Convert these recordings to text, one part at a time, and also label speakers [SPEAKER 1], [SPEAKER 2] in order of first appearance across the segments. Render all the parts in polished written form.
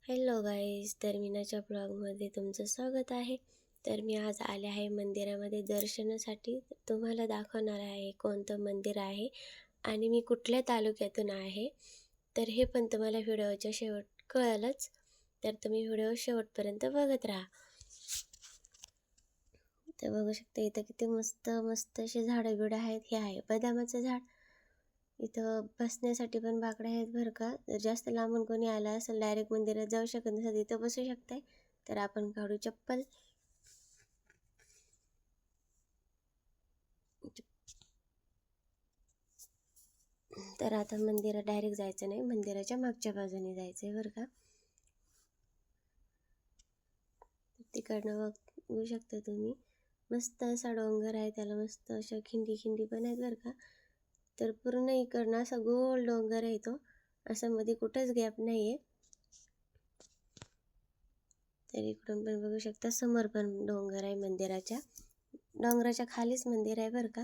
[SPEAKER 1] Hello guys, तर मीनाच्या ब्लॉगमध्ये तुमचं स्वागत आहे. तर मी आज आले आहे मंदिरामध्ये दर्शनासाठी. तुम्हाला दाखवणार आहे कोणतं मंदिर आहे आणि मी कुठल्या तालुक्यातून आहे, तर हे पण तुम्हाला व्हिडिओच्या शेवट कळेलच. तर तुम्ही व्हिडिओ शेवटपर्यंत बघत राहा. तर बघू शकता इथं किती मस्त मस्त असे झाडं बिडं आहेत. हे आहे बदामाचं झाड. इथं बसण्यासाठी पण बाकडे आहेत बरं का. जर जास्त लांबून कोणी आला असेल, डायरेक्ट मंदिरात जाऊ शकत नसेल, इथं बसू शकताय. तर आपण काढू चप्पल. तर आता मंदिरात डायरेक्ट जायचं नाही, मंदिराच्या मागच्या बाजूने जायचं आहे बरं का. तिकडनं बघू शकता तुम्ही, मस्त असा डोंगर आहे, त्याला मस्त अशा खिंडी खिंडी पण आहेत बरं का. तर पूर्ण इकडनं असा गोल डोंगर आहे तो, असं मध्ये कुठंच गॅप नाही आहे. तर इकडून पण बघू शकता, समोर पण डोंगर आहे, मंदिराच्या डोंगराच्या खालीच मंदिर आहे बरं का.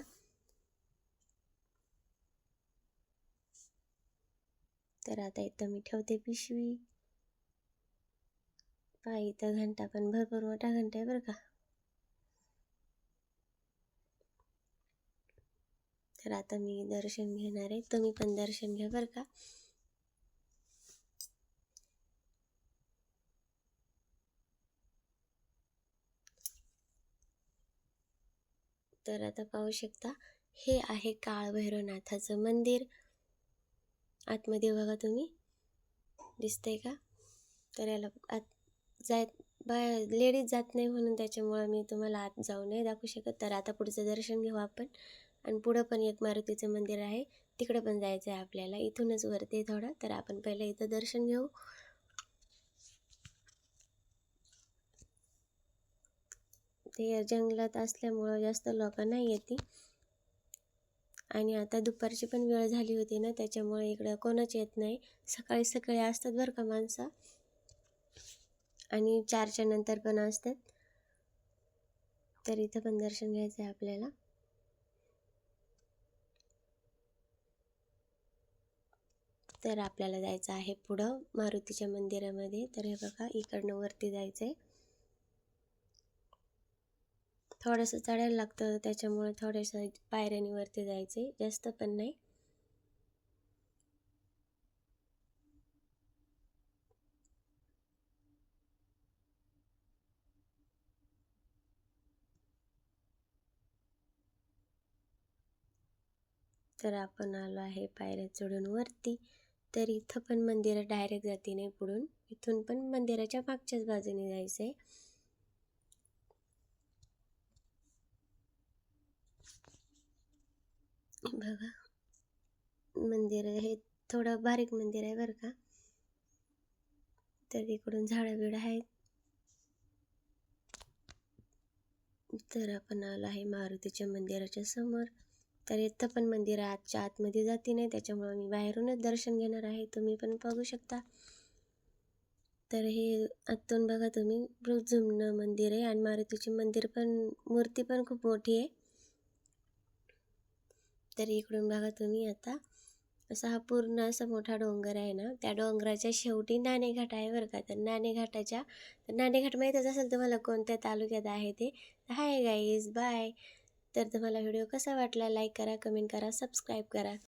[SPEAKER 1] तर आता इथं मी ठेवते पिशवी. पहा इथं घंटा पण भरपूर मोठा घंटा आहे बरं का. तर आता मी दर्शन घेणार आहे, तुम्ही पण दर्शन घ्या बरं का. तर आता पाहू शकता, हे आहे काळभैरवनाथाचं मंदिर. आतमध्ये बघा तुम्ही, दिसतंय का. तर याला आत लेडीज जात नाही म्हणून त्याच्यामुळं मी तुम्हाला आत जाऊ नाही दाखवू शकत. तर आता पुढचं दर्शन घेऊ आपण. आणि पुढं पण एक मारुतीचं मंदिर आहे, तिकडे पण जायचं आहे आपल्याला. इथूनच वरती थोडं. तर आपण पहिलं इथं दर्शन घेऊ. ते जंगलात असल्यामुळं जास्त लोक नाही येते. आणि आता दुपारची पण वेळ झाली होती ना, त्याच्यामुळे इकडं कोणच येत नाही. सकाळी सकाळी असतात बरं का माणसं, आणि 4च्या नंतर पण असतात. तर इथं पण दर्शन घ्यायचं आहे आपल्याला. तर आपल्याला जायचं आहे पुढं मारुतीच्या मंदिरामध्ये. तर हे बघा, इकडनं वरती जायचं आहे. थोडंसं चढायला लागतं, त्याच्यामुळे थोड्याशा पायऱ्यांनी वरती जायचं आहे, जास्त पण नाही. तर आपण आलो आहे पायऱ्या चढून वरती. तर इथं पण मंदिरात डायरेक्ट जाते नाही पुढून, इथून पण मंदिराच्या मागच्याच बाजूने जायचं आहे. बघा, मंदिर हे थोडं बारीक मंदिर आहे बरं का. तर इकडून झाडं बिडं आहेत. तर आपण आलो आहे मारुतीच्या मंदिराच्या समोर. तर इथं पण मंदिर आतच्या आतमध्ये जाते नाही, त्याच्यामुळे मी बाहेरूनच दर्शन घेणार आहे. तुम्ही पण बघू शकता. तर हे आतून बघा तुम्ही, जुनं मंदिर आहे. आणि मारुतीचे मंदिर पण, मूर्ती पण खूप मोठी आहे. तर इकडून बघा तुम्ही, आता असा हा पूर्ण असा मोठा डोंगर आहे ना, त्या डोंगराच्या शेवटी नाणेघाट आहे बरं का. तर नाणेघाट माहीतच असेल तुम्हाला कोणत्या तालुक्यात आहे ते. Hi guys, bye. तर तुम्हाला व्हिडिओ कसा वाटला, लाईक करा, कमेंट करा, सबस्क्राईब करा.